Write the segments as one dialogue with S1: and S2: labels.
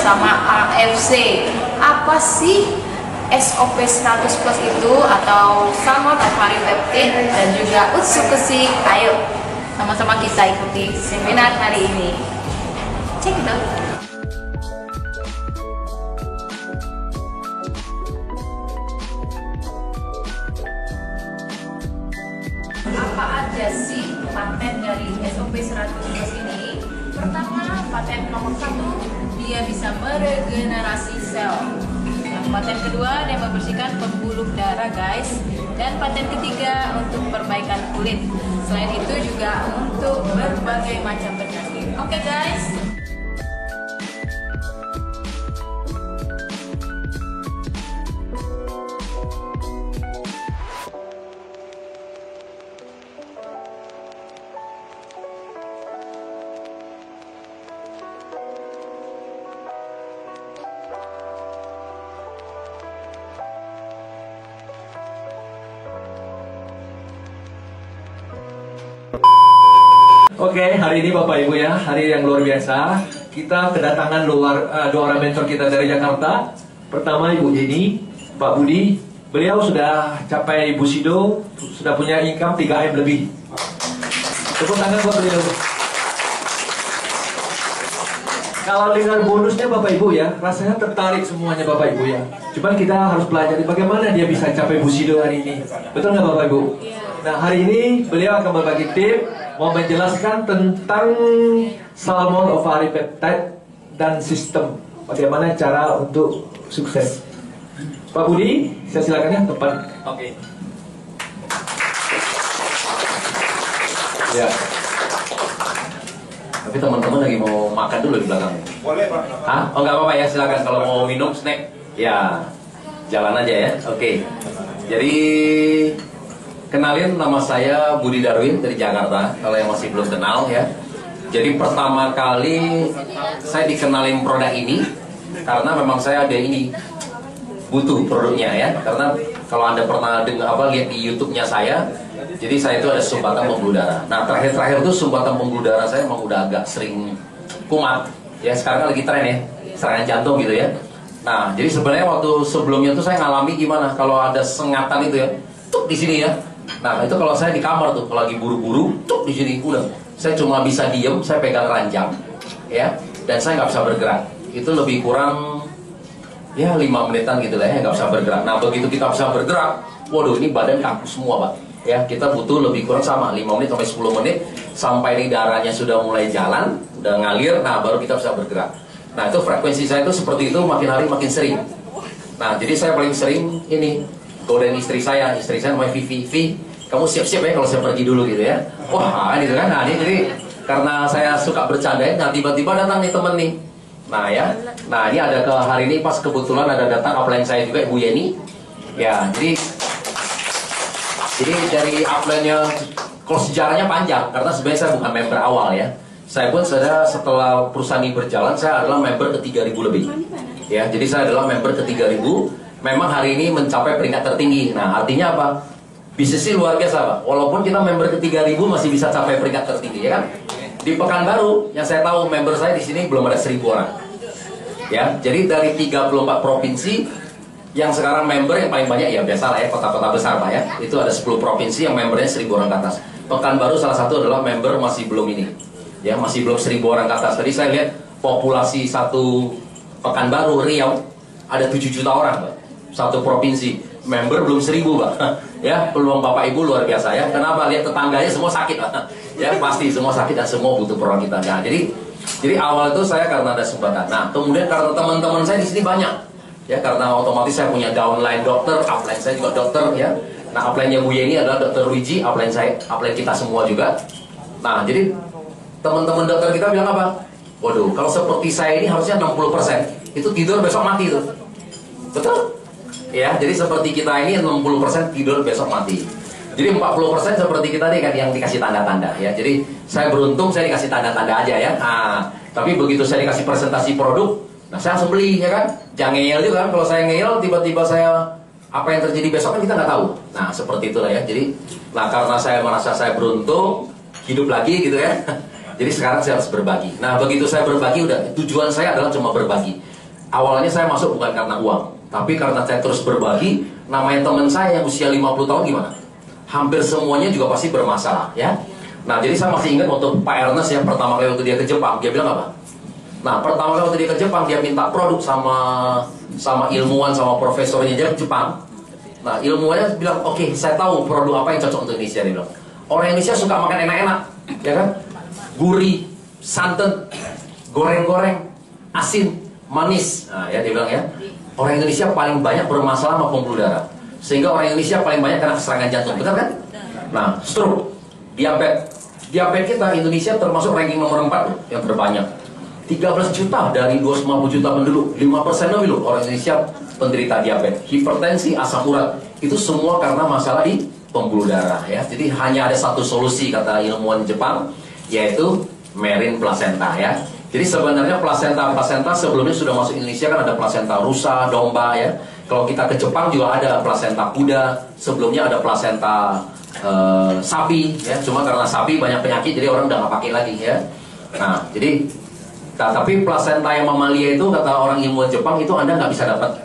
S1: bersama AFC. Apa sih SOP 100 plus itu, atau Salmon of Hari Peptide dan juga Utsukesi? Ayo sama-sama kita ikuti seminar hari ini. Check it out. Apa aja sih paten dari SOP 100 plus ini? Pertama, paten nomor 1, dia bisa meregenerasi sel. Yang paten kedua, dia membersihkan pembuluh darah, guys. Dan paten ketiga, untuk perbaikan kulit. Selain itu juga untuk berbagai macam penyakit. Oke, guys.
S2: Oke, hari ini Bapak Ibu ya, hari yang luar biasa. Kita kedatangan dua orang mentor kita dari Jakarta. Pertama Ibu Jenny, Pak Budi. Beliau sudah capai Bushido, sudah punya income 3M lebih. Tepuk tangan buat beliau. Kalau dengar bonusnya Bapak Ibu ya, rasanya tertarik semuanya Bapak Ibu ya. Cuman kita harus pelajari bagaimana dia bisa capai Bushido hari ini. Betul nggak Bapak Ibu? Nah, hari ini beliau akan berbagi tips, mau menjelaskan tentang Salmon of Hari Peptide dan sistem. Bagaimana cara untuk sukses. Pak Budi, saya silakan ya, tepat.
S3: Oke.
S2: Ya.
S3: Tapi teman-teman lagi mau makan dulu di belakang.
S4: Boleh Pak.
S3: Hah? Oh nggak apa-apa ya, silakan. Kalau mau minum snack, ya jalan aja ya. Oke. Jadi kenalin, nama saya Budi Darwin dari Jakarta. Kalau yang masih belum kenal ya. Jadi pertama kali saya dikenalin produk ini karena memang saya ada ini butuh produknya ya. Karena kalau Anda pernah dengar lihat di YouTube-nya saya, jadi saya itu ada sumbatan pembuluh darah. Nah terakhir itu sumbatan pembuluh darah saya memang udah agak sering kumat. Ya sekarang lagi tren ya, serangan jantung gitu ya. Nah jadi sebenarnya waktu sebelumnya tuh saya ngalami gimana kalau ada sengatan itu ya, tuh di sini ya. Nah itu kalau saya di kamar tuh, kalau lagi buru-buru, tuh di sini udah, saya cuma bisa diem, saya pegang ranjang, ya, dan saya nggak bisa bergerak. Itu lebih kurang ya 5 menitan gitu lah ya, nggak bisa bergerak. Nah begitu kita bisa bergerak, waduh ini badan kaku semua Pak. Ya kita butuh lebih kurang sama 5 menit sampai 10 menit sampai ini darahnya sudah mulai jalan, udah ngalir, nah baru kita bisa bergerak. Nah itu frekuensi saya itu seperti itu, makin hari makin sering. Nah jadi saya paling sering ini godain istri saya namanya Vivi, kamu siap-siap ya kalau saya pergi dulu gitu ya. Wah gitu kan, nah ini jadi karena saya suka bercanda, nah tiba-tiba datang nih temen nih. Nah ya, nah ini ada ke hari ini pas kebetulan ada datang upline saya juga Ibu Yeni. Ya jadi dari upline-nya kalau sejarahnya panjang karena sebenarnya saya bukan member awal ya. Saya pun setelah perusahaan ini berjalan, saya adalah member ke 3.000 lebih. Ya, jadi saya adalah member ke 3.000. Memang hari ini mencapai peringkat tertinggi. Nah, artinya apa? Bisnisnya luar biasa, Pak. Walaupun kita member ke 3.000 masih bisa capai peringkat tertinggi, ya kan? Di Pekanbaru, yang saya tahu member saya di sini belum ada 1.000 orang. Ya, jadi dari 34 provinsi yang sekarang member yang paling banyak ya biasa lah ya, kota-kota besar Pak ya. Itu ada 10 provinsi yang membernya 1.000 orang ke atas. Pekanbaru salah satu adalah member masih belum ini. Ya, masih belum 1.000 orang ke atas. Tadi saya lihat populasi satu Pekanbaru, Riau ada 7 juta orang, Pak. Satu provinsi, member belum 1.000 Pak. Ya, peluang Bapak Ibu luar biasa ya. Kenapa? Lihat tetangganya semua sakit Pak. Ya, pasti semua sakit dan semua butuh produk kita. Nah, jadi awal itu saya karena ada sumbatan. Nah, kemudian karena teman-teman saya di sini banyak. Ya, karena otomatis saya punya downline dokter, upline saya juga dokter ya. Nah, upline-nya Bu Yeni adalah Dokter Wiji, upline kita semua juga. Nah, jadi teman-teman dokter kita bilang apa? Waduh, kalau seperti saya ini harusnya 60%. Itu tidur besok mati tuh. Betul? Ya, jadi seperti kita ini 60% tidur besok mati. Jadi 40% seperti kita nih kan yang dikasih tanda-tanda ya. Jadi saya beruntung saya dikasih tanda-tanda aja ya. Nah, tapi begitu saya dikasih presentasi produk, nah saya langsung beli ya kan. Jangan ngeyel juga kan. Kalau saya ngeyel tiba-tiba saya apa yang terjadi besok kan kita nggak tahu. Nah, seperti itulah ya. Jadi, nah karena saya merasa saya beruntung hidup lagi gitu ya. Jadi sekarang saya harus berbagi. Nah begitu saya berbagi udah tujuan saya adalah cuma berbagi. awalnya saya masuk bukan karena uang, tapi karena saya terus berbagi. Namanya teman saya yang usia 50 tahun gimana? Hampir semuanya juga pasti bermasalah ya. Nah jadi saya masih ingat waktu Pak Ernest yang pertama kali waktu dia ke Jepang, dia bilang apa? Nah pertama kali waktu dia ke Jepang, dia minta produk sama ilmuwan, sama profesornya Jepang. Nah ilmuwannya bilang, oke, saya tahu produk apa yang cocok untuk Indonesia. Dia bilang, orang Indonesia suka makan enak-enak, ya kan? Gurih, santan, goreng-goreng, asin, manis. Nah ya dia bilang ya, orang Indonesia paling banyak bermasalah sama pembuluh darah, sehingga orang Indonesia paling banyak kena serangan jantung, benar kan? Nah stroke, diabetes kita Indonesia termasuk ranking nomor 4 loh, yang terbanyak. 13 juta dari 250 juta penduduk, 5% lebih loh orang Indonesia penderita diabetes, hipertensi, asam urat. Itu semua karena masalah di pembuluh darah ya. Jadi hanya ada satu solusi kata ilmuwan Jepang, yaitu marine placenta ya. Jadi sebenarnya placenta sebelumnya sudah masuk Indonesia, kan ada placenta rusa, domba ya. Kalau kita ke Jepang juga ada placenta kuda, sebelumnya ada placenta sapi ya. Cuma karena sapi banyak penyakit jadi orang udah nggak pakai lagi ya. Nah jadi tapi placenta yang mamalia itu kata orang ilmuwan Jepang itu Anda nggak bisa dapat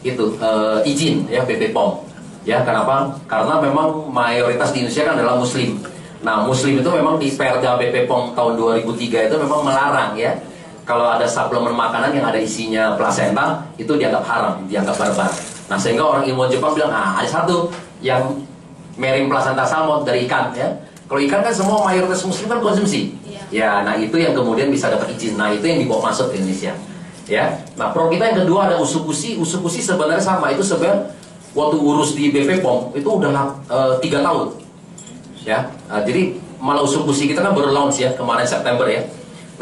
S3: itu izin ya BPOM ya. Kenapa? Karena memang mayoritas di Indonesia kan adalah Muslim. Nah Muslim itu memang di Perda BPOM tahun 2003 itu memang melarang ya, kalau ada suplemen makanan yang ada isinya placenta itu dianggap haram, dianggap barbar. Nah sehingga orang ilmuwan Jepang bilang, ada satu yang marine placenta salmon dari ikan ya. Kalau ikan kan semua mayoritas Muslim kan konsumsi. Ya, nah itu yang kemudian bisa dapat izin. Nah itu yang dibawa masuk ke Indonesia. Ya, nah produk kita yang kedua ada usukusi. Usukusi sebenarnya sama, itu sebenarnya waktu urus di BPOM itu udah 3 tahun. Ya, jadi malah usukusi kita kan baru launch ya kemarin September ya.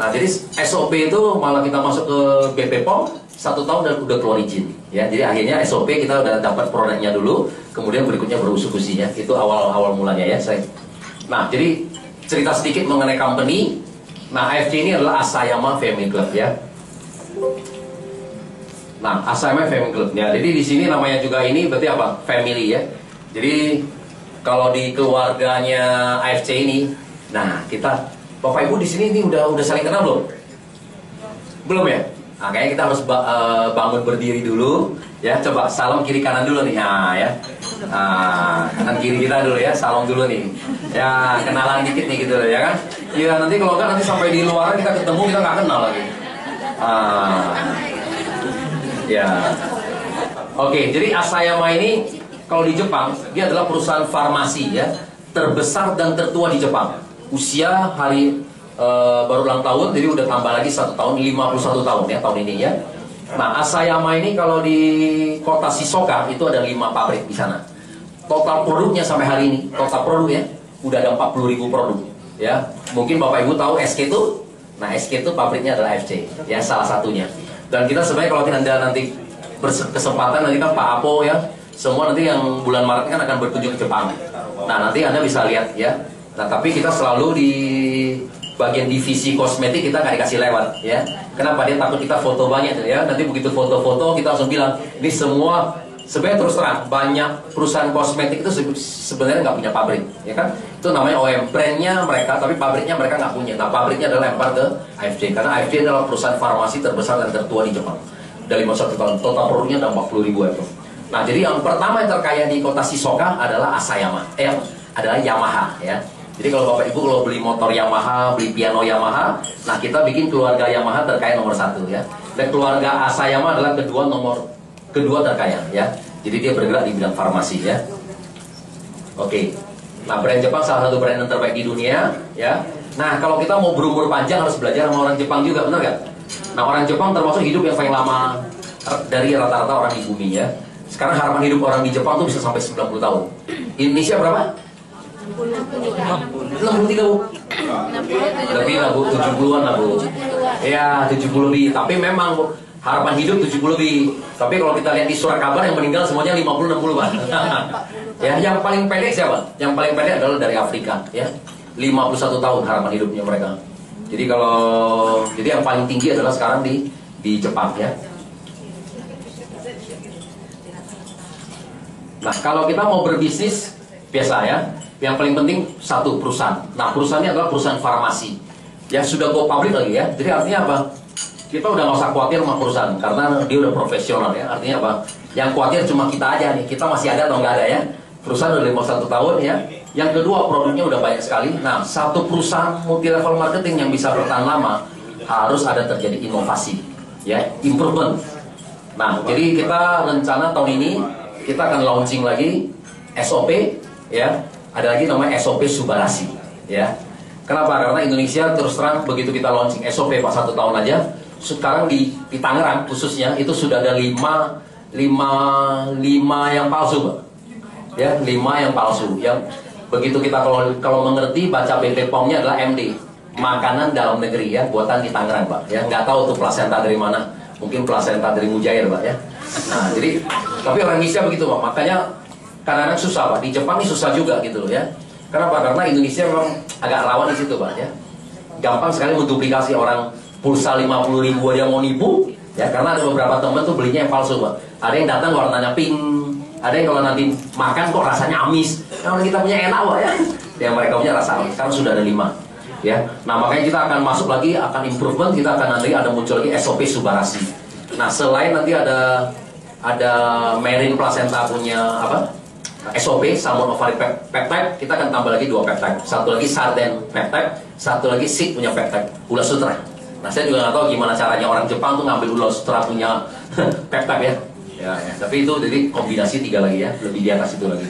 S3: Nah jadi SOP itu malah kita masuk ke BPOM 1 tahun dan udah keluar izin. Ya, jadi akhirnya SOP kita udah dapat produknya dulu, kemudian berikutnya baru usukusinya. Itu awal mulanya ya saya. Nah jadi cerita sedikit mengenai company. Nah, AFC ini adalah Asayama Family Club ya. Nah, Asayama Family Club ya. Jadi di sini namanya juga ini berarti apa? Family ya. Jadi kalau di keluarganya AFC ini, nah kita Bapak Ibu di sini ini udah saling kenal belum? Belum ya? Nah, kayaknya kita harus bangun berdiri dulu ya. Coba salam kiri kanan dulu nih. Nah, ya. Nah, kanan kiri kita dulu ya, salam dulu nih. Ya, kenalan dikit nih gitu ya kan. Ya nanti kalau kan nanti sampai di luar kita ketemu kita nggak kenal lagi. Ya. Oke, jadi Asayama ini kalau di Jepang dia adalah perusahaan farmasi ya terbesar dan tertua di Jepang. Usia hari baru ulang tahun, jadi udah tambah lagi 1 tahun, 51 tahun ya tahun ini ya. Nah Asayama ini kalau di kota Shizuoka itu ada 5 pabrik di sana. Total produknya sampai hari ini, total produknya udah ada 40.000 produk ya. Mungkin Bapak Ibu tahu SK itu, nah SK itu pabriknya adalah FC ya, salah satunya. Dan kita sebenarnya kalau Anda nanti berkesempatan nanti kan Pak Apo ya, semua nanti yang bulan Maret kan akan berkunjung ke Jepang. Nah nanti Anda bisa lihat ya. Nah tapi kita selalu di bagian divisi kosmetik kita nggak dikasih lewat ya. Kenapa? Dia takut kita foto banyak ya. Nanti begitu foto-foto kita langsung bilang ini semua. Sebenarnya terus terang banyak perusahaan kosmetik itu sebenarnya nggak punya pabrik ya kan. Itu namanya OEM, brandnya mereka tapi pabriknya mereka nggak punya. Nah pabriknya adalah lempar ke AFC karena AFC adalah perusahaan farmasi terbesar dan tertua di Jepang. Dari 51 tahun total produknya ada 40.000 ekor. Nah jadi yang pertama yang terkaya di kota Shizuoka adalah Asayama, adalah Yamaha ya. Jadi kalau Bapak Ibu kalau beli motor Yamaha, beli piano Yamaha, nah kita bikin keluarga Yamaha terkaya nomor 1 ya. Dan keluarga Asayama adalah kedua terkaya ya. Jadi dia bergerak di bidang farmasi ya. Oke. Nah brand Jepang salah satu brand yang terbaik di dunia ya. Nah kalau kita mau berumur panjang harus belajar sama orang Jepang juga, benar gak? Nah orang Jepang termasuk hidup yang paling lama dari rata-rata orang di bumi ya. Sekarang harapan hidup orang di Jepang tuh bisa sampai 90 tahun. Indonesia berapa? 63 Bu. Lebih lah Bu, 70-an lah Bu. Ya 70 lebih. Tapi memang Bu, harapan hidup 70 lebih. Tapi kalau kita lihat di surat kabar yang meninggal semuanya 50-60 Pak. Ya, yang paling pendek siapa? Yang paling pendek adalah dari Afrika ya. 51 tahun harapan hidupnya mereka. Jadi yang paling tinggi adalah sekarang di Jepang ya. Nah, kalau kita mau berbisnis biasa ya, yang paling penting satu perusahaan. Nah, perusahaannya adalah perusahaan farmasi. Yang sudah go public lagi ya. Jadi artinya apa? kita udah nggak usah khawatir sama perusahaan karena dia udah profesional ya. Artinya apa? Yang khawatir cuma kita aja nih. Kita masih ada atau nggak ada ya? Perusahaan udah 51 tahun ya. Yang kedua, produknya udah banyak sekali. Nah, satu perusahaan multi level marketing yang bisa bertahan lama harus ada terjadi inovasi ya, improvement. Nah, jadi kita rencana tahun ini kita akan launching lagi SOP ya. Ada lagi namanya SOP Subarasi ya. Kenapa? Karena Indonesia terus terang begitu kita launching SOP Pak 1 tahun aja, sekarang di Tangerang khususnya itu sudah ada 5 yang palsu Pak. Ya, 5 yang palsu. Yang begitu kita kalau mengerti baca BP POM-nya adalah MD, makanan dalam negeri ya, buatan di Tangerang Pak. Ya, nggak tahu tuh plasenta dari mana. Mungkin plasenta dari Mujair Pak ya. Nah, jadi tapi orang Indonesia begitu Pak. Makanya kadang-kadang susah Pak. Di Jepang ini susah juga gitu loh ya. Kenapa? Karena Indonesia memang agak rawan di situ Pak ya. Gampang sekali menduplikasi orang pulsa 50.000 aja mau nipu ya, karena ada beberapa teman tuh belinya yang palsu Pak. Ada yang datang warnanya pink, ada yang kalau nanti makan kok rasanya amis. Kalau kita punya enak Pak ya. Yang mereka punya rasa amis. Sekarang sudah ada 5 ya. Nah, makanya kita akan masuk lagi, akan improvement, kita akan nanti ada muncul lagi SOP Subarasi. Nah, selain nanti ada marine placenta punya apa? SOP salmon ovary peptide, kita akan tambah lagi 2 peptide. Satu lagi sarden peptide, satu lagi SIG punya peptide, ulat sutra. Nah, saya juga nggak tahu gimana caranya orang Jepang tuh ngambil ulat sutra punya peptide ya. Ya, tapi itu jadi kombinasi 3 lagi ya, lebih di atas itu lagi.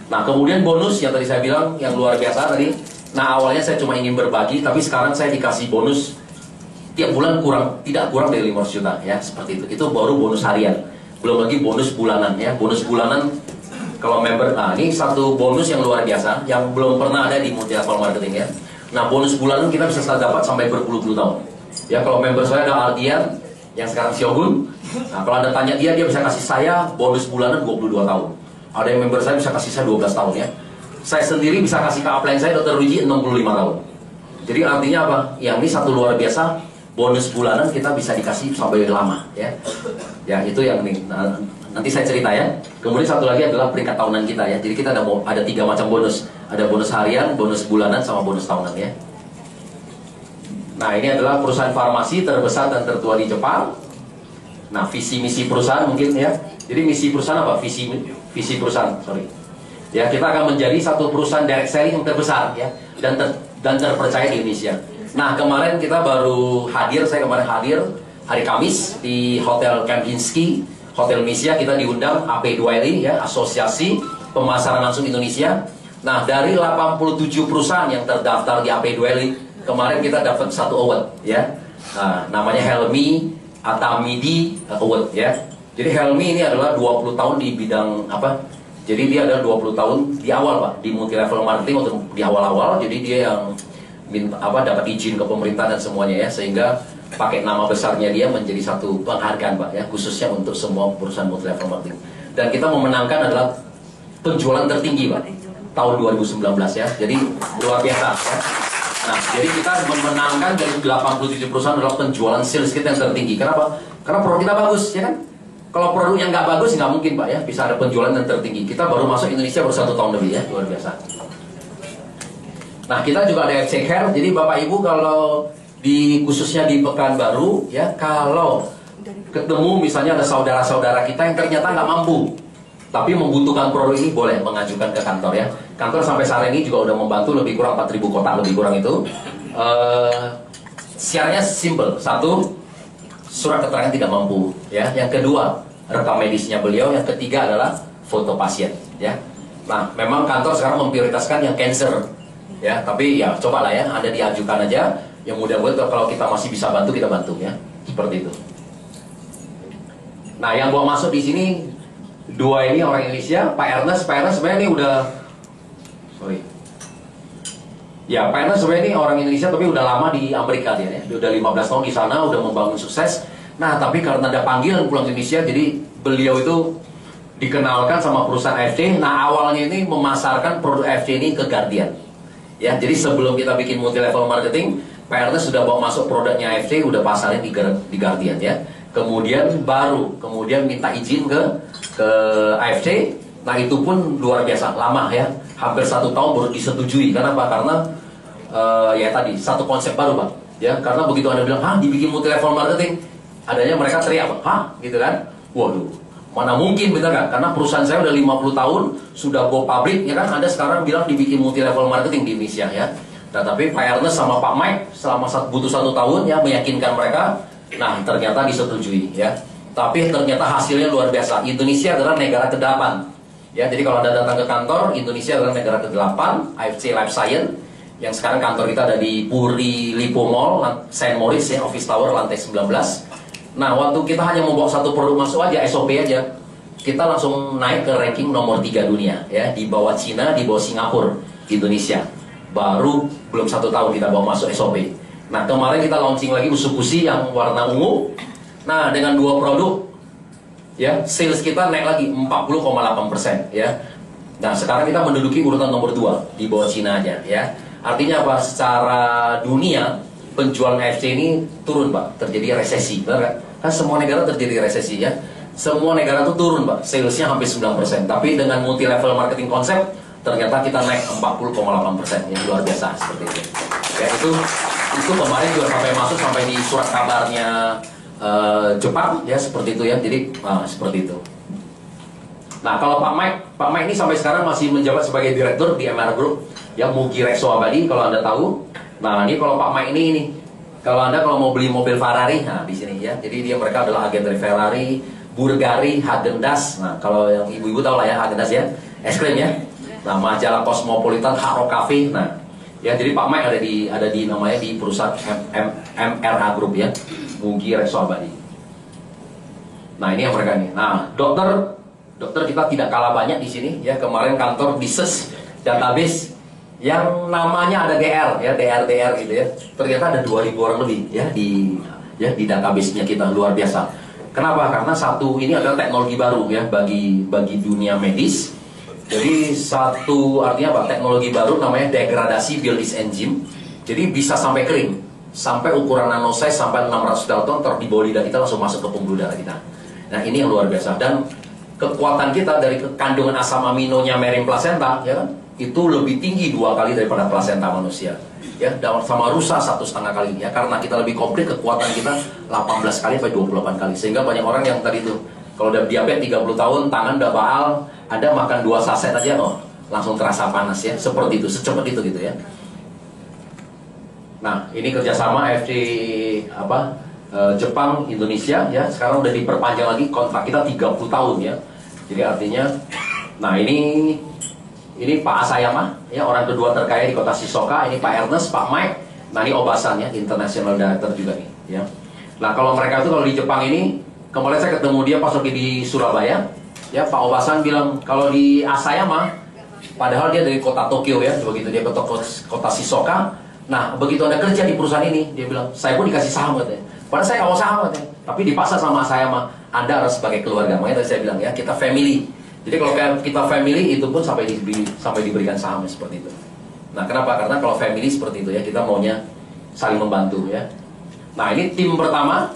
S3: Nah, kemudian bonus yang tadi saya bilang yang luar biasa tadi. Nah, awalnya saya cuma ingin berbagi, tapi sekarang saya dikasih bonus tiap bulan tidak kurang dari 500 juta ya, seperti itu. Itu baru bonus harian. Belum lagi bonus bulanan ya. Bonus bulanan kalau member, nah ini satu bonus yang luar biasa yang belum pernah ada di multi level marketing ya. Nah, bonus bulanan kita bisa dapat sampai berpuluh-puluh tahun. Ya, kalau member saya ada Aldian yang sekarang Shogun. Nah, kalau Anda tanya dia bisa kasih saya bonus bulanan 22 tahun. Ada yang member saya bisa kasih saya 12 tahun ya. Saya sendiri bisa kasih ke upline saya Dr. Ruji 65 tahun. Jadi artinya apa? Yang ini satu luar biasa, bonus bulanan kita bisa dikasih sampai lama ya. Ya, itu yang ini. Nah, nanti saya cerita ya. Kemudian satu lagi adalah peringkat tahunan kita ya. Jadi kita ada 3 macam bonus. Ada bonus harian, bonus bulanan, sama bonus tahunan ya. Nah, ini adalah perusahaan farmasi terbesar dan tertua di Jepang. Nah, visi misi perusahaan mungkin ya. Jadi misi perusahaan apa? Visi perusahaan, sorry. Ya, kita akan menjadi satu perusahaan direct selling yang terbesar ya, dan terpercaya di Indonesia. Nah, kemarin kita baru hadir, saya kemarin hadir hari Kamis di Hotel Kempinski, Hotel Indonesia. Kita diundang AP2LI ya, Asosiasi Pemasaran Langsung Indonesia. Nah, dari 87 perusahaan yang terdaftar di AP2LI, kemarin kita dapat 1 award ya. Nah, namanya Helmi Atamidi Award ya. Jadi Helmi ini adalah 20 tahun di bidang apa? Jadi dia adalah 20 tahun di awal Pak, di multi level marketing untuk di awal-awal. Jadi dia yang dapat izin ke pemerintah dan semuanya ya, sehingga pakai nama besarnya dia menjadi satu penghargaan Pak ya, khususnya untuk semua perusahaan multi level marketing. Dan kita memenangkan adalah penjualan tertinggi Pak tahun 2019 ya. Jadi luar biasa ya. Nah, jadi kita memenangkan dari 87 perusahaan adalah penjualan sales kita yang tertinggi. Kenapa? Karena produk kita bagus ya kan. Kalau produknya nggak bagus, nggak mungkin Pak ya bisa ada penjualan yang tertinggi. Kita baru masuk Indonesia baru 1 tahun lebih ya, luar biasa. Nah, kita juga ada FC Care. Jadi Bapak Ibu kalau khususnya di Pekanbaru ya, kalau ketemu misalnya ada saudara-saudara kita yang ternyata nggak mampu, tapi membutuhkan produk ini, boleh mengajukan ke kantor ya. Kantor sampai saat ini juga udah membantu lebih kurang 4.000 kotak lebih kurang itu. Syaratnya simple. 1, surat keterangan tidak mampu ya. Yang kedua, rekam medisnya beliau. Yang ketiga adalah foto pasien ya. Nah, memang kantor sekarang memprioritaskan yang cancer ya, tapi ya cobalah ya, Anda diajukan aja. Yang mudah-mudahan kalau kita masih bisa bantu, kita bantu ya. Seperti itu. Nah, yang bawa masuk di sini 2 ini orang Indonesia. Pak Ernest sebenarnya ini udah ya, Pak Ernest sebenarnya ini orang Indonesia tapi udah lama di Amerika dia ya. Dia udah 15 tahun di sana, udah membangun sukses. Nah, tapi karena ada panggilan pulang ke Indonesia, jadi beliau itu dikenalkan sama perusahaan AFC. Nah, awalnya ini memasarkan produk AFC ini ke Guardian. Ya, jadi sebelum kita bikin multi level marketing, Pak Ernest sudah bawa masuk produknya AFC, udah pasarin di Guardian ya. Kemudian minta izin ke AFC. Nah, itu pun luar biasa lama ya, hampir 1 tahun baru disetujui. Kenapa? Karena ya tadi satu konsep baru Pak. Ya, karena begitu Anda bilang, "Hah, dibikin multi level marketing?" Adanya mereka teriak, "Hah?" gitu kan. Waduh, mana mungkin, bener kan? Karena perusahaan saya udah 50 tahun, sudah go public, ya kan? Anda sekarang bilang dibikin multi level marketing di Indonesia, ya. Nah, tapi Pak Ernest sama Pak Mike selama butuh 1 tahun, ya, meyakinkan mereka. Nah, ternyata disetujui, ya. Tapi ternyata hasilnya luar biasa. Indonesia adalah negara ke-8. Ya, jadi kalau Anda datang ke kantor, Indonesia adalah negara ke-8, AFC Life Science, yang sekarang kantor kita ada di Puri Lipo Mall, Saint Moritz, ya, Office Tower, lantai 19. Nah, waktu kita hanya membawa 1 produk masuk aja, SOP aja, kita langsung naik ke ranking nomor 3 dunia, ya, di bawah Cina, di bawah Singapura, Indonesia. Baru belum 1 tahun kita bawa masuk SOP. Nah, kemarin kita launching lagi Usukushi yang warna ungu. Nah, dengan 2 produk, ya, sales kita naik lagi 40,8%, ya. Nah, sekarang kita menduduki urutan nomor 2 di bawah Cina aja, ya. Artinya apa? Secara dunia penjualan AFC ini turun, Pak. Terjadi resesi, benar kan? Kan semua negara terjadi resesi, ya. Semua negara itu turun, Pak. Salesnya hampir 9%. Tapi dengan multi level marketing konsep, ternyata kita naik 40,8%, yang luar biasa seperti itu. Ya, itu kemarin juga sampai masuk sampai di surat kabarnya Jepang, ya, seperti itu, ya. Jadi seperti itu. Nah, kalau Pak Mike ini sampai sekarang masih menjabat sebagai direktur di MR Group, ya, Mugi Rekso Abadi, kalau Anda tahu. Nah, ini kalau Pak Mike ini kalau Anda mau beli mobil Ferrari, nah di sini, ya. Jadi mereka adalah agen dari Ferrari, Bulgari, Häagen-Dazs. Nah, kalau yang ibu-ibu tahu lah, ya, Häagen-Dazs, ya, es krim, ya. Nah, majalah Cosmopolitan, Haro Cafe. Nah, ya, jadi Pak Mike ada di namanya di perusahaan MRA Group, ya, Mugi Rekso Abadi. Nah, ini yang mereka ini. Nah, dokter kita tidak kalah banyak di sini, ya. Kemarin kantor business database yang namanya ada DR, ya, DR gitu, ya. Ternyata ada 2000 orang lebih, ya, di database-nya kita, luar biasa. Kenapa? Karena satu ini adalah teknologi baru, ya, bagi dunia medis. Jadi artinya apa? Teknologi baru namanya degradasi Build-Is Enzyme. Jadi bisa sampai kering, sampai ukuran nanosize sampai 600 dalton di bawah lidah kita langsung masuk ke pembuluh darah kita. Nah, ini yang luar biasa. Dan kekuatan kita dari kandungan asam aminonya Merim placenta, ya kan, itu lebih tinggi 2 kali daripada plasenta manusia, ya. Sama rusa 1,5 kali, ya, karena kita lebih komplit, kekuatan kita 18 kali sampai 28 kali. Sehingga banyak orang yang tadi itu kalau udah diabetes 30 tahun, tangan udah baal, Anda makan 2 saset aja, langsung terasa panas, ya. Seperti itu, secepat itu, gitu, ya. Nah, ini kerjasama AFC Jepang Indonesia, ya. Sekarang udah diperpanjang lagi kontrak kita 30 tahun, ya. Jadi artinya, nah, ini Pak Asayama, ya, orang kedua terkaya di kota Shizuoka. Ini Pak Ernest, Pak Mike. Nah, ini Obasan, ya, International Director juga nih, ya. Nah, kalau mereka itu kalau di Jepang ini, kemarin saya ketemu dia pas lagi di Surabaya, ya. Pak Obasan bilang kalau di Asayama, padahal dia dari kota Tokyo, ya. Begitu dia ke kota Shizuoka, nah, begitu Anda kerja di perusahaan ini, dia bilang, saya pun dikasih saham, katanya. Padahal saya nggak mau saham, katanya. Tapi dipaksa sama Asayama, Anda harus sebagai keluarga. Makanya tadi saya bilang, ya, kita family. Jadi kalau kita family, itu pun sampai diberikan saham, seperti itu. Nah, kenapa? Karena kalau family seperti itu, ya, kita maunya saling membantu, ya. Nah, ini tim pertama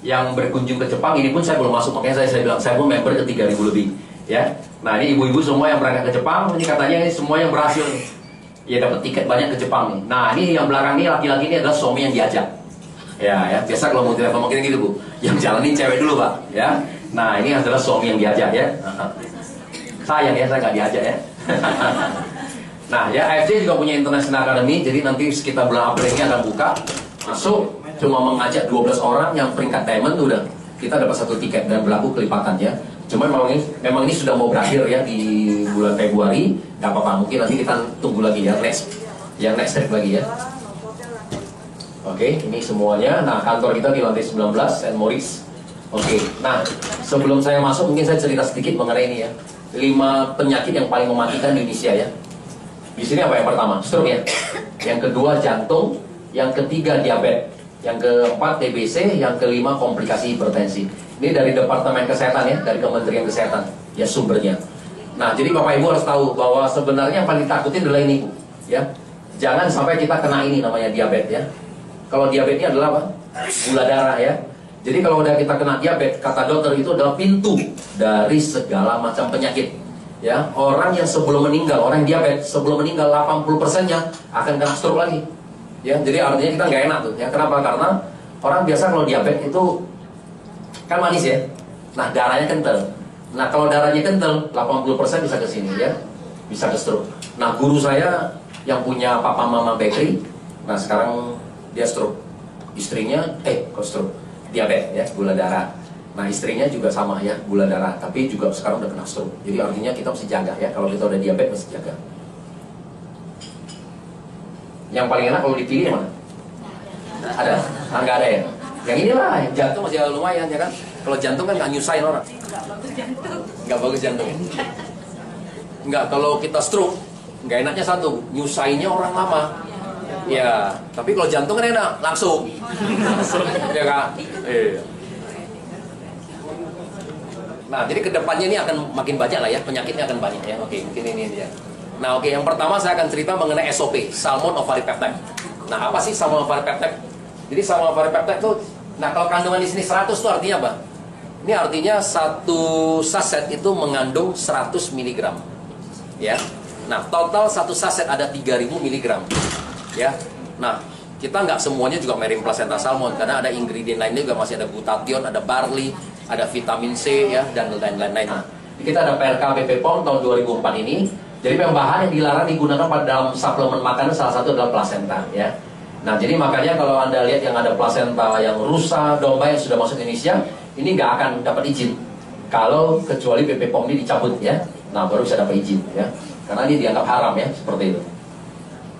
S3: yang berkunjung ke Jepang. Ini pun saya belum masuk, makanya saya bilang saya pun member ke 3000 lebih, ya. Nah, ini ibu-ibu semua yang berangkat ke Jepang. Ini katanya ini semua yang berhasil, ya, dapat tiket banyak ke Jepang nih. Nah, ini yang belakang ini laki-laki ini adalah suami yang diajak, ya. Biasa kalau mau telepon mungkin gitu, Bu, yang jalanin cewek dulu, Pak, ya. Nah, ini adalah suami yang diajak, ya. Sayang, ya, saya nggak diajak, ya. Nah, ya, AFC juga punya International Academy. Jadi nanti sekitar bulan April ini akan buka. Masuk, cuma mengajak 12 orang yang peringkat diamond, udah kita dapat 1 tiket dan berlaku kelipatan, ya. Cuma memang ini sudah mau berakhir, ya, di bulan Februari. Nggak apa-apa, mungkin nanti kita tunggu lagi, ya, next step lagi, ya. Oke, ini semuanya. Nah, kantor kita di lantai 19, Saint Moritz. Oke, nah, sebelum saya masuk mungkin saya cerita sedikit mengenai ini, ya. 5 penyakit yang paling mematikan di Indonesia, ya. Di sini apa yang pertama? Stroke, ya. Yang kedua jantung, yang ketiga diabetes, yang keempat TBC, yang kelima komplikasi hipertensi. Ini dari Departemen Kesehatan, ya, dari Kementerian Kesehatan, ya, sumbernya. Nah, jadi Bapak Ibu harus tahu bahwa sebenarnya yang paling takutin adalah ini, Bu, ya. Jangan sampai kita kena ini namanya diabetes, ya. Kalau diabetes ini adalah apa? Gula darah, ya. Jadi kalau udah kita kena diabetes, kata dokter itu adalah pintu dari segala macam penyakit, ya. Orang yang sebelum meninggal, orang yang diabetes sebelum meninggal 80%-nya akan kena stroke lagi. Ya, jadi artinya kita nggak enak tuh. Ya, kenapa? Karena orang biasa kalau diabetes itu kan manis ya. Nah, darahnya kental. Nah, kalau darahnya kental, 80% bisa ke sini ya. Bisa ke stroke. Nah, guru saya yang punya papa mama bakery, nah sekarang dia stroke. Istrinya kok stroke? Diabetes ya, gula darah. Nah, istrinya juga sama ya, gula darah, tapi juga sekarang udah kena stroke. Jadi artinya kita mesti jaga ya, kalau kita udah diabetes mesti jaga. Yang paling enak kalau dipilih yang mana? Ada? Nggak ada ya? Yang inilah, yang jantung masih lumayan ya kan? Kalau jantung kan nggak nyusahin orang. Nggak bagus jantung. Nggak, kalau kita stroke, nggak enaknya satu, nyusahinnya orang lama. Ya, tapi kalau jantung kan enak, langsung. Ya kan? Iya. Nah, jadi kedepannya ini akan makin banyak lah ya, penyakitnya akan banyak ya. Oke, mungkin ini dia. Nah, oke, yang pertama saya akan cerita mengenai SOP, Salmon Ovari Peptide. Nah, apa sih Salmon Ovari Peptide? Jadi Salmon Ovari Peptide itu, nah kalau kandungan di sini 100 itu artinya apa? Ini artinya satu saset itu mengandung 100 mg. Ya. Nah, total satu saset ada 3000 mg. Ya. Nah, kita nggak semuanya juga merim placenta salmon karena ada ingredient lainnya juga, masih ada glutathione, ada barley, ada vitamin C ya, dan lain-lain. Nah, kita ada PRK BP POM tahun 2004 ini. Jadi memang bahan yang dilarang digunakan pada dalam suplemen makanan salah satu adalah placenta ya. Nah, jadi makanya kalau Anda lihat yang ada placenta yang rusa domba yang sudah masuk Indonesia, ini nggak akan dapat izin kalau kecuali BP POM ini dicabut ya. Nah, baru bisa dapat izin ya. Karena ini dianggap haram ya, seperti itu.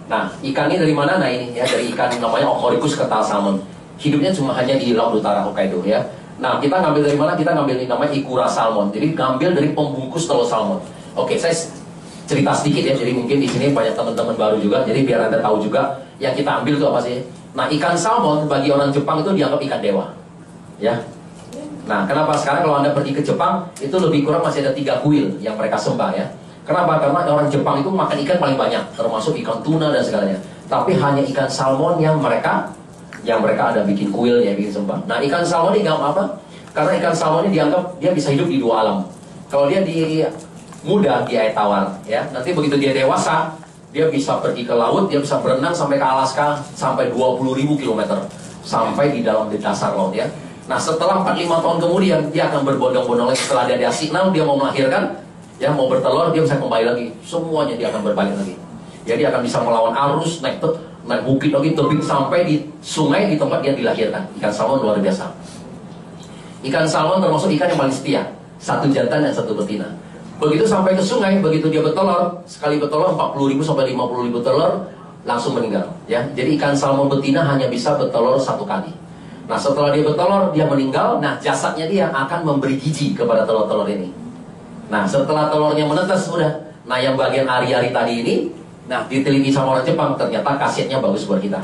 S3: Nah, ikannya dari mana? Nah, ini ya, dari ikan namanya Ochoricus ketal salmon. Hidupnya cuma hanya di Laut Utara Hokkaido ya. Nah, kita ngambil dari mana? Kita ngambil ini namanya Ikura salmon. Jadi ngambil dari pembungkus telur salmon. Oke, saya cerita sedikit ya. Jadi mungkin di sini banyak teman-teman baru juga. Jadi biar Anda tahu juga yang kita ambil itu apa sih. Nah, ikan salmon bagi orang Jepang itu dianggap ikan dewa. Ya. Nah, kenapa sekarang kalau Anda pergi ke Jepang itu lebih kurang masih ada 3 kuil yang mereka sembah ya. Kenapa? Karena orang Jepang itu makan ikan paling banyak, termasuk ikan tuna dan segalanya. Tapi hanya ikan salmon yang mereka ada bikin kuilnya, bikin sembah. Nah, ikan salmon ini dianggap apa? Karena ikan salmon ini dianggap dia bisa hidup di 2 alam. Kalau dia di muda di air tawar, ya. Nanti begitu dia dewasa, dia bisa pergi ke laut, dia bisa berenang sampai ke Alaska, sampai 20.000 km, sampai di dalam dasar laut ya. Nah, setelah 4-5 tahun kemudian dia akan berbondong-bondong lagi. Setelah dia ada signal, dia mau melahirkan, ya mau bertelur, dia bisa kembali lagi. Semuanya dia akan berbalik lagi. Jadi akan bisa melawan arus, naik bukit lagi, tebing sampai di sungai di tempat dia dilahirkan. Ikan salmon luar biasa. Ikan salmon termasuk ikan yang paling setia, 1 jantan dan 1 betina. Begitu sampai ke sungai, begitu dia bertelur, sekali bertelur 40.000 sampai 50.000 telur langsung meninggal. Ya, jadi ikan salmon betina hanya bisa bertelur 1 kali. Nah, setelah dia bertelur, dia meninggal. Nah, jasadnya dia akan memberi gizi kepada telur-telur ini. Nah, setelah telurnya menetas, udah. Nah, yang bagian ari-ari tadi ini, nah, diteliti sama orang Jepang, ternyata khasiatnya bagus buat kita.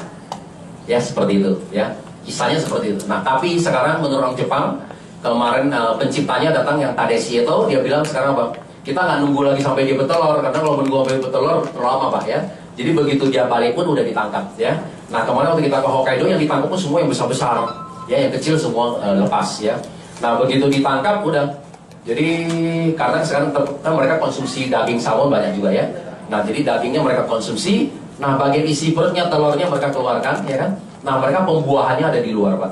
S3: Ya, seperti itu. Ya, kisahnya seperti itu. Nah, tapi sekarang menurut orang Jepang, kemarin penciptanya datang yang Tadashi itu, dia bilang sekarang apa? Kita nggak nunggu lagi sampai dia bertelur, karena kalau menunggu sampai bertelur terlalu lama Pak ya. Jadi begitu dia balik pun udah ditangkap ya. Nah, kemarin waktu kita ke Hokkaido yang ditangkap pun semua yang besar-besar, ya, yang kecil semua lepas ya. Nah, begitu ditangkap udah. Jadi karena sekarang kan mereka konsumsi daging salmon banyak juga ya. Nah, jadi dagingnya mereka konsumsi. Nah, bagian isi perutnya, telurnya mereka keluarkan ya kan. Nah, mereka pembuahannya ada di luar Pak.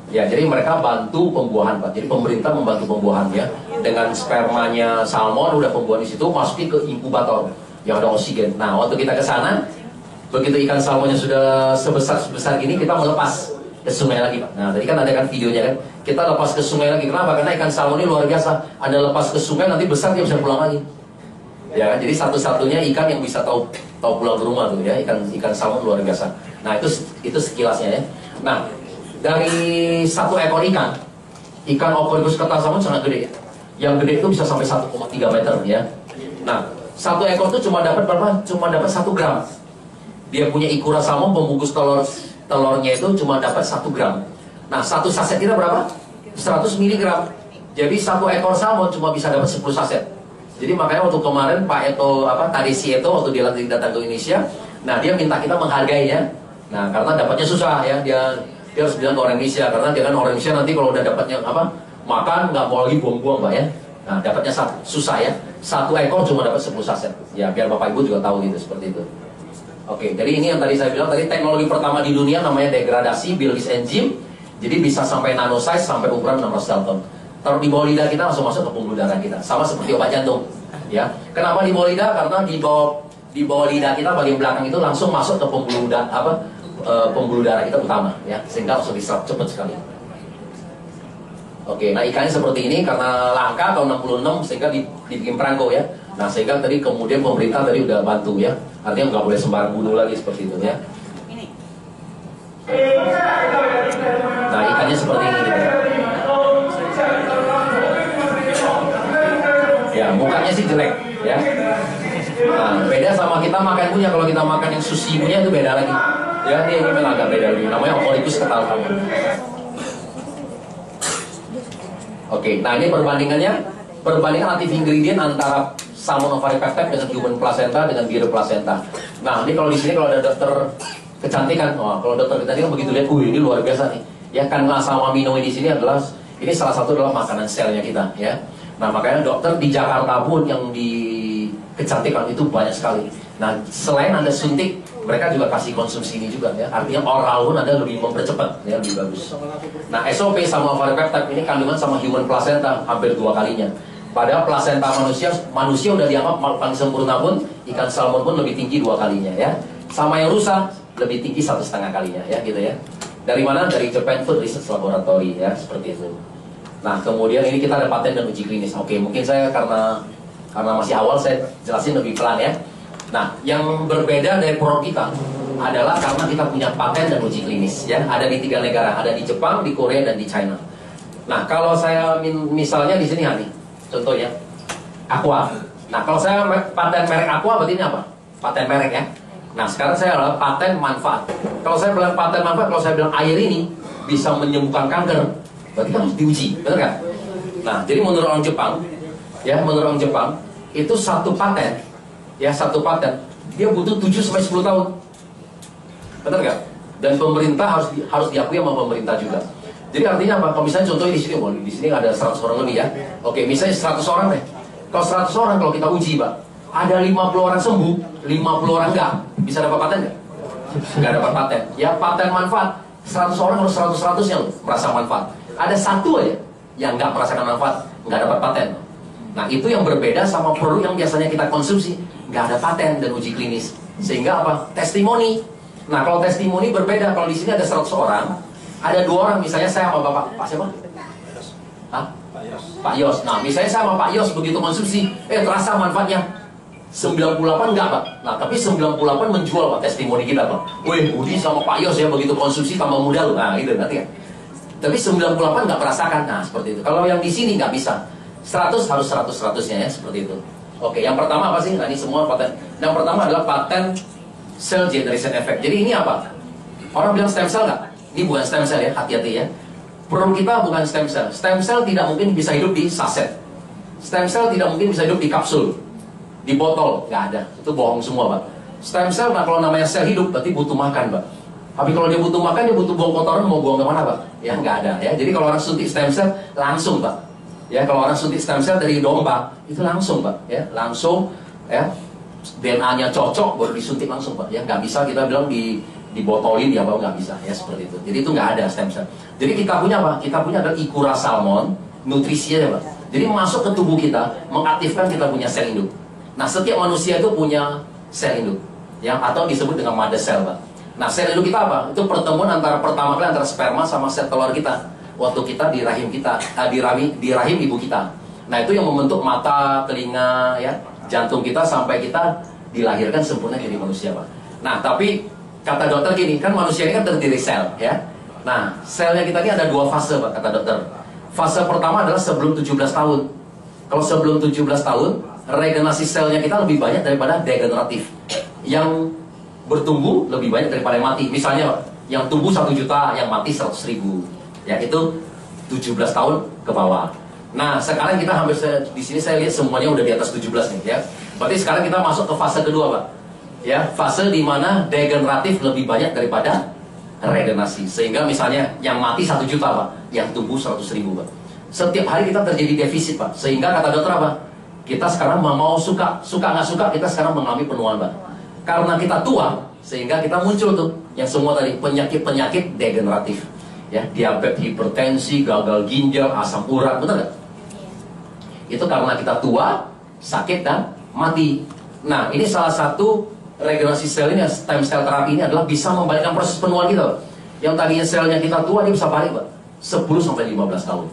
S3: Ya, jadi mereka bantu pembuahan Pak. Jadi pemerintah membantu pembuahan ya. Dengan spermanya salmon udah pembuahan di situ, masukin ke inkubator yang ada oksigen. Nah, waktu kita ke sana, begitu ikan salmonnya sudah sebesar ini, kita melepas ke sungai lagi Pak. Nah, tadi kan ada kan videonya kan. Kita lepas ke sungai lagi. Kenapa? Karena ikan salmon ini luar biasa. Anda lepas ke sungai nanti besar dia bisa pulang lagi. Ya kan? Jadi satu-satunya ikan yang bisa tahu pulang ke rumah tuh ya, ikan salmon luar biasa. Nah, itu sekilasnya ya. Nah, dari 1 ekor ikan Ochoricus ketal salmon sangat gede ya. Yang gede itu bisa sampai 1,3 meter ya. Nah, 1 ekor itu cuma dapat berapa? Cuma dapat 1 gram. Dia punya Ikura salmon pembungkus telurnya itu cuma dapat 1 gram. Nah, 1 saset kita berapa? 100 mg. Jadi 1 ekor salmon cuma bisa dapat 10 saset. Jadi makanya waktu kemarin Pak Eto Tadashi itu waktu dia datang ke Indonesia, nah dia minta kita menghargainya. Nah, karena dapatnya susah ya, dia harus bilang ke orang Indonesia, karena dia kan orang Indonesia nanti kalau udah dapatnya makan nggak mau lagi buang-buang Pak ya. Nah, dapatnya susah ya. 1 ekor cuma dapat 10 saset. Ya, biar Bapak Ibu juga tahu gitu seperti itu. Oke, jadi ini yang tadi saya bilang, tadi teknologi pertama di dunia namanya degradasi, Billis enzim. Jadi bisa sampai nanosize, sampai ukuran 600 dalton. Taruh di bawah lidah kita langsung masuk ke pembuluh darah kita. Sama seperti obat jantung. Ya, kenapa di bawah lidah? Karena di bawah lidah kita bagian belakang itu langsung masuk ke pembuluh darah kita utama, ya, sehingga langsung diserap cepat sekali. Oke, nah ikannya seperti ini karena langka tahun 66 sehingga dibikin perangko ya. Nah sehingga tadi kemudian pemerintah tadi udah bantu ya. Artinya nggak boleh sembarang bunuh lagi seperti itu ya. Nah ikannya seperti ini gitu. Ya mukanya sih jelek ya. Nah beda sama kita makan punya. Kalau kita makan yang sushi punya itu beda lagi. Ya ini memang agak beda lagi. Namanya Ocoricus catalcum. Oke, nah ini perbandingan aktif ingredient antara salmon ovaripeptide dengan human placenta dengan beer placenta. Nah, ini kalau di sini kalau ada dokter kecantikan, kalau dokter kecantikan begitu lihat, ini luar biasa nih. Ya kan asam amino di sini adalah ini salah satu adalah makanan selnya kita, ya. Nah, makanya dokter di Jakarta pun yang di kecantikan itu banyak sekali. Nah, selain Anda suntik, mereka juga kasih konsumsi ini juga ya. Artinya oral pun Anda lebih mempercepat ya, lebih bagus. Nah, SOP sama ovaripeptide ini kandungan sama human placenta hampir 2 kalinya. Padahal placenta manusia udah dianggap paling sempurna pun, ikan salmon pun lebih tinggi 2 kalinya ya. Sama yang rusa lebih tinggi 1,5 kalinya ya, gitu ya. Dari mana? Dari Japan Food Research Laboratory ya, seperti itu. Nah, kemudian ini kita ada paten dan uji klinis. Oke, mungkin saya karena masih awal saya jelasin lebih pelan ya. Nah, yang berbeda dari produk kita adalah karena kita punya paten dan uji klinis ya. Ada di 3 negara, ada di Jepang, di Korea, dan di China. Nah, kalau saya misalnya di sini nih, contohnya Aqua. Nah, kalau saya paten merek Aqua berarti ini apa? Paten merek ya. Nah, sekarang saya adalah paten manfaat. Kalau saya bilang paten manfaat, kalau saya bilang air ini bisa menyembuhkan kanker, berarti kan harus diuji, benar kan? Nah, jadi menurut orang Jepang, ya menurut orang Jepang itu satu paten. Ya, satu paten dia butuh 7-10 tahun. Benar nggak? Dan pemerintah harus diakui sama pemerintah juga. Jadi artinya apa? Kalau misalnya contohnya di sini ada 100 orang lebih ya. Oke, misalnya 100 orang deh. Kalau 100 orang kalau kita uji, Pak, ada 50 orang sembuh, 50 orang enggak, bisa dapat paten nggak? Nggak dapat paten. Ya, paten manfaat. 100 orang harus 100-100 yang merasa manfaat. Ada satu aja yang nggak merasakan manfaat, nggak dapat paten. Nah, itu yang berbeda sama produk yang biasanya kita konsumsi. Nggak ada paten dan uji klinis. Sehingga apa? Testimoni. Nah, kalau testimoni berbeda. Kalau di sini ada 100 orang, ada 2 orang, misalnya saya sama Pak siapa? Hah? Pak Yos. Nah, misalnya saya sama Pak Yos begitu konsumsi, terasa manfaatnya. 98 enggak, Pak. Nah, tapi 98 menjual, Pak, testimoni kita, Pak. Wih, Budi sama Pak Yos ya begitu konsumsi tambah muda loh. Nah, itu nanti kan. Tapi 98 nggak merasakan. Nah, seperti itu. Kalau yang di sini nggak bisa. 100 harus 100-100-nya ya, seperti itu. Oke, yang pertama apa sih? Nah, ini semua paten. Yang pertama adalah paten cell generation effect. Jadi ini apa? Orang bilang stem cell nggak? Ini bukan stem cell ya, hati-hati ya. Produk kita bukan stem cell. Stem cell tidak mungkin bisa hidup di saset. Stem cell tidak mungkin bisa hidup di kapsul, di botol, nggak ada. Itu bohong semua, Pak. Stem cell, nah kalau namanya sel hidup, berarti butuh makan, Pak. Tapi kalau dia butuh makan, dia butuh buang kotoran, mau buang kemana, Pak? Ya nggak ada ya. Jadi kalau orang suntik stem cell, langsung, Pak. Ya, kalau orang suntik stem cell dari domba, itu langsung, Pak. Ya, langsung, ya. DNA-nya cocok, baru disuntik langsung, Pak. Ya, nggak bisa kita bilang dibotolin, ya, Pak, nggak bisa. Ya, seperti itu. Jadi itu nggak ada stem cell. Jadi kita punya apa? Kita punya adalah Ikura salmon, nutrisinya, Pak. Jadi masuk ke tubuh kita, mengaktifkan kita punya sel induk. Nah, setiap manusia itu punya sel induk, yang atau disebut dengan mother cell, Pak. Nah, sel induk kita apa? Itu pertemuan pertama kali antara sperma sama sel telur kita. Waktu kita di rahim kita, di rahim ibu kita. Nah, itu yang membentuk mata, telinga, ya, jantung kita sampai kita dilahirkan sempurna jadi manusia, Pak. Nah, tapi kata dokter gini, kan manusia ini kan terdiri sel, ya. Nah, selnya kita ini ada 2 fase, Pak, kata dokter. Fase pertama adalah sebelum 17 tahun. Kalau sebelum 17 tahun, regenerasi selnya kita lebih banyak daripada degeneratif. Yang bertumbuh lebih banyak daripada yang mati. Misalnya, yang tumbuh 1 juta, yang mati 100.000. Ya, itu 17 tahun ke bawah. Nah, sekarang kita hampir di sini saya lihat semuanya udah di atas 17 nih, ya. Berarti sekarang kita masuk ke fase kedua, Pak. Ya, fase di mana degeneratif lebih banyak daripada regenerasi. Sehingga misalnya yang mati 1 juta, Pak, yang tumbuh 100.000, Pak. Setiap hari kita terjadi defisit, Pak. Sehingga kata dokter apa? Kita sekarang mau suka nggak suka, kita sekarang mengalami penuaan, Pak. karena kita tua, sehingga kita muncul tuh yang semua tadi penyakit-penyakit degeneratif, ya, diabetes, hipertensi, gagal ginjal, asam urat, betul nggak? Itu karena kita tua, sakit dan mati. Nah, ini salah satu regenerasi sel ini, stem cell terapi ini adalah bisa membalikkan proses penuaan kita, Pak. Yang tadinya selnya kita tua, dia bisa balik, Pak, 10-15 tahun.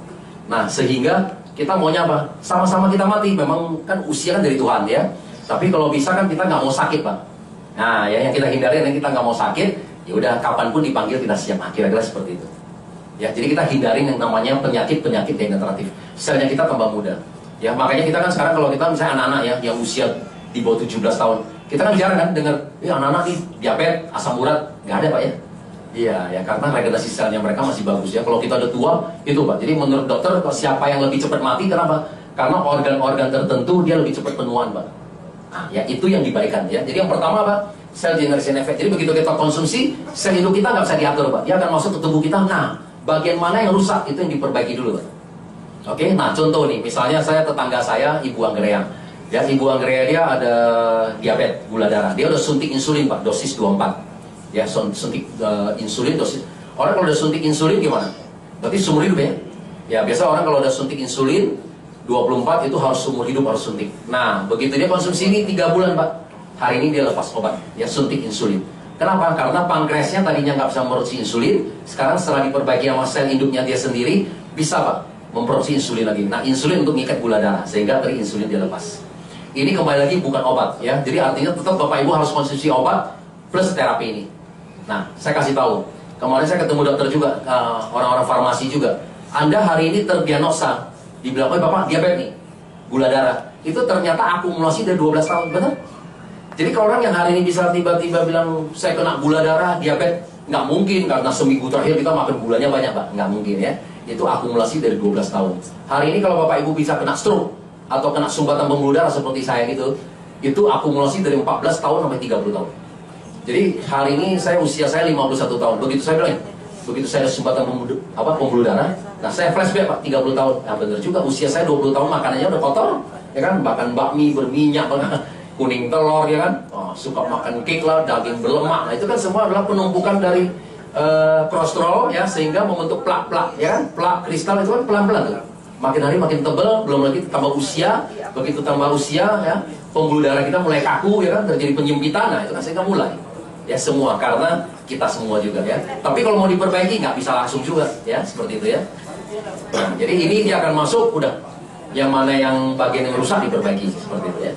S3: Nah, sehingga kita maunya apa? Sama-sama kita mati. Memang kan usia kan dari Tuhan, ya. Tapi kalau bisa kan kita nggak mau sakit, Pak. Nah, ya, yang kita hindari, yang kita nggak mau sakit, ya udah kapanpun dipanggil kita siap. Kira-kira seperti itu. Ya, jadi kita hindarin yang namanya penyakit-penyakit degeneratif. Selnya kita tambah muda. Ya, makanya kita kan sekarang kalau kita misalnya anak-anak ya yang usia di bawah 17 tahun, kita kan jarang kan dengar, anak-anak nih diabetes, asam urat, nggak ada, Pak, ya. Iya, ya, karena regenerasi selnya mereka masih bagus, ya. Kalau kita udah tua, itu, Pak. Jadi menurut dokter, siapa yang lebih cepat mati, kenapa? Karena organ-organ tertentu dia lebih cepat penuaan, Pak. Nah, ya, itu yang dibaikan, ya. Jadi yang pertama, Pak, sel generation effect. Jadi begitu kita konsumsi, sel hidup kita nggak bisa diatur, Pak. Dia akan masuk ke tubuh kita. Nah, bagian mana yang rusak itu yang diperbaiki dulu, Pak. Oke, nah contoh nih, misalnya tetangga saya, Ibu Anggrea. Ya, Ibu Anggrea dia ada diabetes, gula darah. Dia udah suntik insulin, Pak, dosis 24. Ya, suntik insulin dosis. Orang kalau udah suntik insulin gimana? Berarti seumur hidup, ya. Ya, biasa orang kalau udah suntik insulin 24 itu harus seumur hidup harus suntik. Nah, begitu dia konsumsi ini 3 bulan, Pak. Hari ini dia lepas obat, ya, suntik insulin. Kenapa? Karena pankreasnya tadinya nggak bisa memproduksi insulin. Sekarang setelah diperbaiki sama sel induknya dia sendiri, bisa, Pak, memproduksi insulin lagi. Nah, insulin untuk mengikat gula darah, sehingga dari insulin dia lepas. Ini kembali lagi bukan obat, ya. Jadi artinya tetap Bapak Ibu harus konsumsi obat plus terapi ini. Nah, saya kasih tahu. Kemarin saya ketemu dokter juga, orang-orang farmasi juga. Anda hari ini terdiagnosa, dibilang, Bapak diabetes nih, gula darah. Itu ternyata akumulasi dari 12 tahun, betul? Jadi kalau orang yang hari ini bisa tiba-tiba bilang, saya kena gula darah, diabetes, nggak mungkin, karena seminggu terakhir kita makan gulanya banyak, Pak. Nggak mungkin, ya. Itu akumulasi dari 12 tahun. Hari ini kalau Bapak Ibu bisa kena stroke atau kena sumbatan pembuluh darah seperti saya gitu, itu akumulasi dari 14 tahun sampai 30 tahun. Jadi hari ini usia saya 51 tahun. Begitu saya bilang, begitu saya ada sumbatan pembuluh darah, nah saya flashback, Pak, 30 tahun. Nah, bener juga, usia saya 20 tahun makanannya udah kotor, ya kan? Makan bakmi berminyak, kuning telur, ya kan? Oh, suka makan cake lah, daging berlemak. Nah, itu kan semua adalah penumpukan dari kolesterol, ya, sehingga membentuk plak-plak, ya kan? Plak kristal itu kan pelan-pelan tuh. Makin hari makin tebal, belum lagi tambah usia. Begitu tambah usia, ya, pembuluh darah kita mulai kaku, ya kan? Terjadi penyempitan. Nah, itu kan sehingga mulai. Ya, semua karena kita semua juga, ya. Tapi kalau mau diperbaiki nggak bisa langsung juga, ya, seperti itu, ya. Nah, jadi ini dia akan masuk, udah. Yang mana yang bagian yang rusak diperbaiki, seperti itu, ya.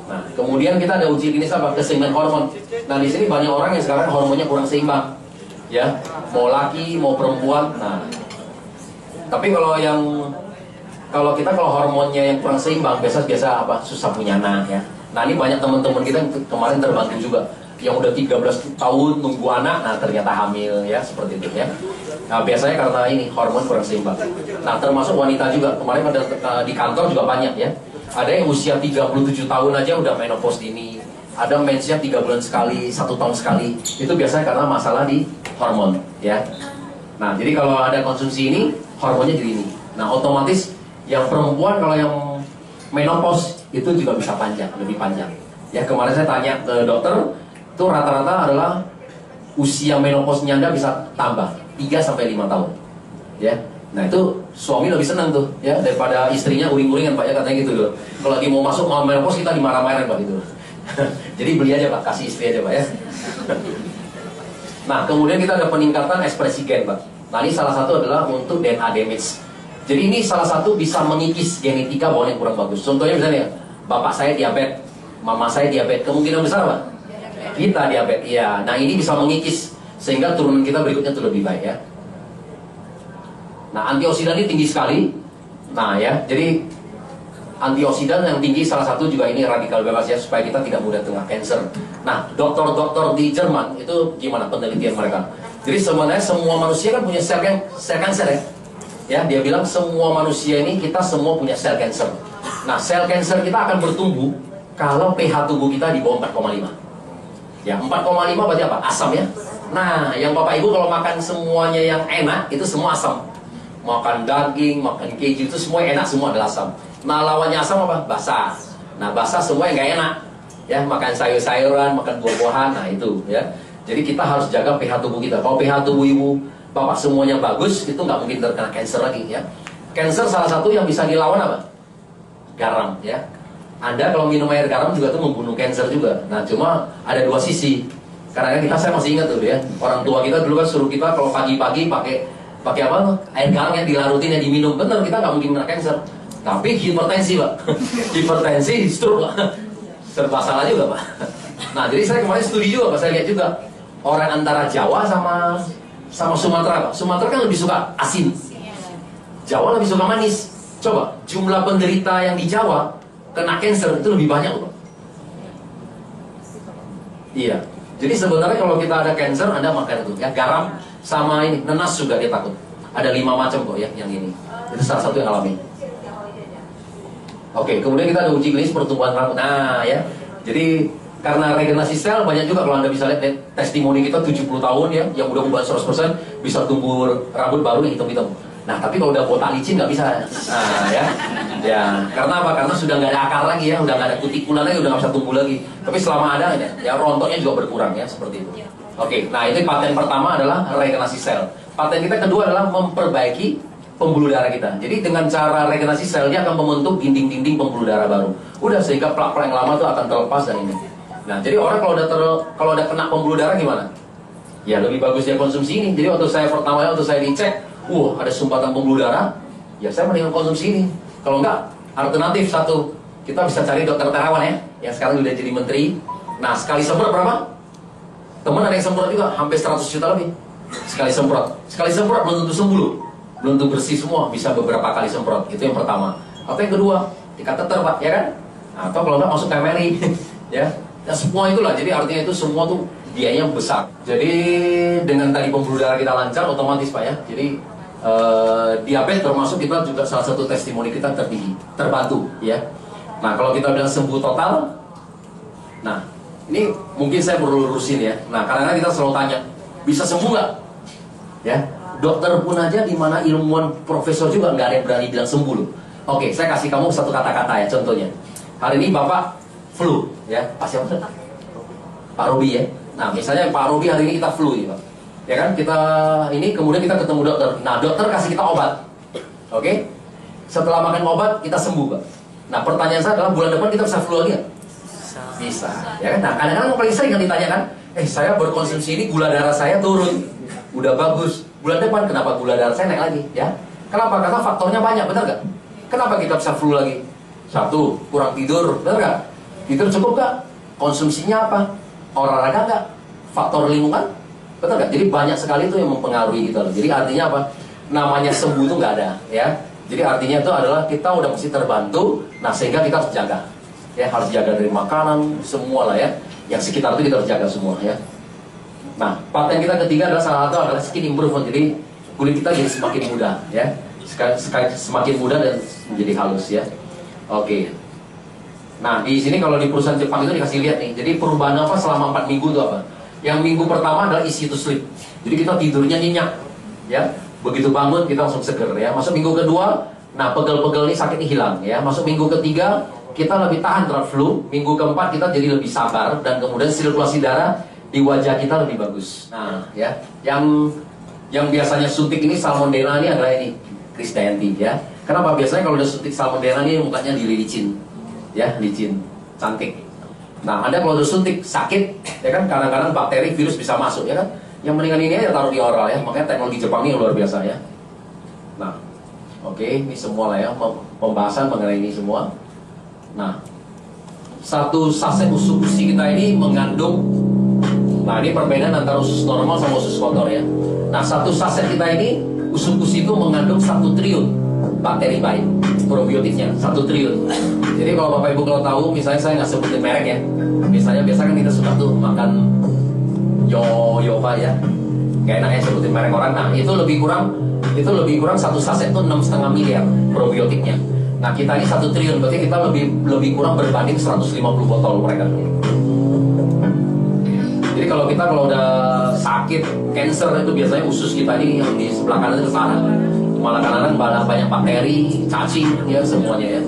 S3: Nah, kemudian kita ada uji klinis apa? Keseimbangan hormon. Nah, di sini banyak orang yang sekarang hormonnya kurang seimbang, ya. Mau laki, mau perempuan. Nah, tapi kalau kita hormonnya yang kurang seimbang, biasa apa? Susah punya anak, ya. Nah, ini banyak teman-teman kita yang kemarin terbantu juga, yang udah 13 tahun nunggu anak, nah ternyata hamil, ya, seperti itu, ya. Nah, biasanya karena ini hormon kurang seimbang. Nah, termasuk wanita juga. Kemarin ada di kantor juga banyak, ya. Ada yang usia 37 tahun aja udah menopause dini. Ada mensnya 3 bulan sekali, 1 tahun sekali. Itu biasanya karena masalah di hormon, ya. Nah, jadi kalau ada konsumsi ini, hormonnya jadi ini. Nah, otomatis yang perempuan kalau yang menopause itu juga bisa panjang, lebih panjang. Ya, kemarin saya tanya ke dokter, itu rata-rata adalah usia menopause-nya Anda bisa tambah 3-5 tahun. Ya. Nah, itu suami lebih senang tuh, ya, daripada istrinya uring-uringan, Pak, ya, katanya gitu loh. Kalau lagi mau masuk menopause kita dimarah-marahin, Pak, gitu. Jadi beli aja, Pak, kasih istri aja, Pak, ya. Nah, kemudian kita ada peningkatan ekspresi gen, Pak. Nah, ini salah satu adalah untuk DNA damage. Jadi ini salah satu bisa mengikis genetika bawaan yang kurang bagus. Contohnya misalnya, bapak saya diabetes, mama saya diabetes, kemungkinan besar, Pak, kita diabetes. Iya. Nah, ini bisa mengikis sehingga turunan kita berikutnya itu lebih baik, ya. Nah, antioksidan ini tinggi sekali. Nah, ya, jadi antioksidan yang tinggi salah satu juga ini radikal bebas, ya, supaya kita tidak mudah kena kanker. Nah, dokter-dokter di Jerman itu gimana penelitian mereka? Jadi sebenarnya semua manusia kan punya sel kanker, ya. Ya, dia bilang semua manusia ini kita semua punya sel kanker. Nah, sel kanker kita akan bertumbuh kalau pH tubuh kita di bawah 4,5. Ya, 4,5 berarti apa? Asam, ya. Nah, yang Bapak Ibu kalau makan semuanya yang enak itu semua asam. Makan daging, makan keju itu semua enak, semua adalah asam. Nah, lawannya asam apa? Basa. Nah, basah semua yang nggak enak. Ya, makan sayur-sayuran, makan buah-buahan, nah itu ya. Jadi kita harus jaga pH tubuh kita. Kalau pH tubuh ibu bapak semuanya bagus, itu nggak mungkin terkena cancer lagi ya. Cancer salah satu yang bisa dilawan apa? Garam ya. Anda kalau minum air garam juga tuh membunuh cancer juga. Nah, cuma ada dua sisi. Karena saya masih ingat tuh ya, orang tua kita dulu kan suruh kita kalau pagi-pagi pakai apa? Air garam yang dilarutin yang diminum. Bener, kita nggak mungkin kena cancer. Tapi hipertensi pak, hipertensi, stroke pak, serba salah juga pak. Nah jadi saya kemarin studi juga pak, saya lihat juga orang antara Jawa sama Sumatera pak. Sumatera kan lebih suka asin, Jawa lebih suka manis. Coba jumlah penderita yang di Jawa kena cancer itu lebih banyak pak. Iya. Jadi sebenarnya kalau kita ada cancer, Anda makan itu ya garam sama ini nenas juga dia takut. Ada 5 macam kok ya yang ini. Itu salah satu yang alami. Oke, kemudian kita ada uji klinis pertumbuhan rambut. Nah, ya. Jadi karena regenerasi sel banyak juga kalau Anda bisa lihat testimoni kita 70 tahun ya, yang udah ubah 100% bisa tumbuh rambut baru yang hitam-hitam. Nah, tapi kalau udah botak licin nggak bisa. Nah, ya. Ya, karena apa? Karena sudah nggak ada akar lagi ya, udah nggak ada kutikulan lagi, udah nggak bisa tumbuh lagi. Tapi selama ada ya rontoknya juga berkurang ya, seperti itu. Oke, nah ini paten pertama adalah regenerasi sel. Paten kita kedua adalah memperbaiki pembuluh darah kita. Jadi dengan cara regenerasi sel dia akan membentuk dinding-dinding pembuluh darah baru. Udah sehingga plak-plak yang lama itu akan terlepas dan ini. Nah, jadi orang kalau udah kena pembuluh darah gimana? Ya lebih bagus dia konsumsi ini. Jadi waktu saya dicek, ada sumbatan pembuluh darah, ya saya mendingan konsumsi ini. Kalau enggak, alternatif satu, kita bisa cari dokter Terawan ya, yang sekarang udah jadi menteri. Nah, sekali semprot berapa? Teman ada yang semprot juga, hampir 100 juta lebih. Sekali semprot belum tentu sembuh loh. Belum tentu bersih semua, bisa beberapa kali semprot. Itu yang pertama. Atau yang kedua, dikateter pak, ya kan? Atau kalau enggak masuk KMRI, ya. Dan semua itulah, jadi artinya itu semua tuh biayanya besar. Jadi dengan tadi pembuluh darah kita lancar, otomatis pak ya. Jadi diabetes termasuk kita juga salah satu testimoni kita tertinggi, terbantu, ya. Nah kalau kita bilang sembuh total, nah ini mungkin saya perlu lurusin ya. Nah karena kita selalu tanya, bisa sembuh nggak? Ya. Dokter pun aja di mana ilmuwan profesor juga nggak ada yang berani bilang sembuh loh. Oke, saya kasih kamu satu kata-kata ya contohnya. Hari ini Bapak flu ya, Pak siapa? Pak Robi ya. Nah, misalnya Pak Robi hari ini kita flu ya, Pak. Ya kan? Kita ini kemudian kita ketemu dokter. Nah, dokter kasih kita obat. Oke? Setelah makan obat kita sembuh, Pak. Nah, pertanyaan saya adalah bulan depan kita bisa flu lagi nggak? Bisa. Ya kan? Nah, kadang-kadang paling sering kan ditanyakan, saya berkonsumsi ini gula darah saya turun. Udah bagus. Bulan depan kenapa gula darah saya naik lagi? Ya, kenapa? Karena faktornya banyak, benar nggak? Kenapa kita bisa flu lagi? Satu, kurang tidur, benar nggak? Tidur cukup nggak? Konsumsinya apa? Olahraga nggak? Faktor lingkungan, benar nggak? Jadi banyak sekali itu yang mempengaruhi kita. Jadi artinya apa? Namanya sembuh itu nggak ada, ya. Jadi artinya itu adalah kita udah mesti terbantu. Nah sehingga kita harus jaga, ya harus jaga dari makanan, semua lah ya. Yang sekitar itu kita harus jaga semua, ya. Nah, paten kita ketiga adalah salah satu adalah skin improvement. Jadi kulit kita jadi semakin muda, ya, semakin muda dan menjadi halus, ya. Oke. Nah, di sini kalau di perusahaan Jepang itu dikasih lihat nih. Jadi perubahan apa selama 4 minggu itu apa? Yang minggu pertama adalah easy to sleep. Jadi kita tidurnya nyenyak, ya. Begitu bangun kita langsung seger, ya. Masuk minggu kedua, nah pegel-pegel ini sakitnya hilang, ya. Masuk minggu ketiga kita lebih tahan terhadap flu. Minggu keempat kita jadi lebih sabar dan kemudian sirkulasi darah di wajah kita lebih bagus. Nah, ya, yang biasanya suntik ini salmonella ini adalah ini Krisdayanti, ya. Kenapa? Biasanya kalau udah suntik salmonella ini mukanya dilicin, ya, licin, cantik. Nah, Anda kalau udah suntik sakit, ya kan, kadang-kadang bakteri, virus bisa masuk, ya kan. Yang mendingan ini aja taruh di oral, ya. Makanya teknologi Jepang ini luar biasa, ya. Nah, oke, ini semua lah ya pembahasan mengenai ini semua. Nah, satu saset usus gusi kita ini mengandung. Nah, ini perbedaan antara usus normal sama usus kotor, ya. Nah, satu saset kita ini, usus gusi itu mengandung 1 triliun bakteri baik, probiotiknya 1 triliun. Jadi kalau Bapak Ibu kalau tahu, misalnya saya nggak sebutin merek ya. Misalnya biasa kan kita suka tuh makan Yoba ya. Kayak enaknya sebutin merek orang. Nah, itu lebih kurang satu saset itu 6,5 miliar probiotiknya. Nah, kita ini 1 triliun, berarti kita lebih kurang berbanding 150 botol mereka. Jadi kalau udah sakit cancer itu biasanya usus kita ini yang di sebelah kanan itu parah. Malah kanan banyak bakteri, cacing, ya semuanya, ya.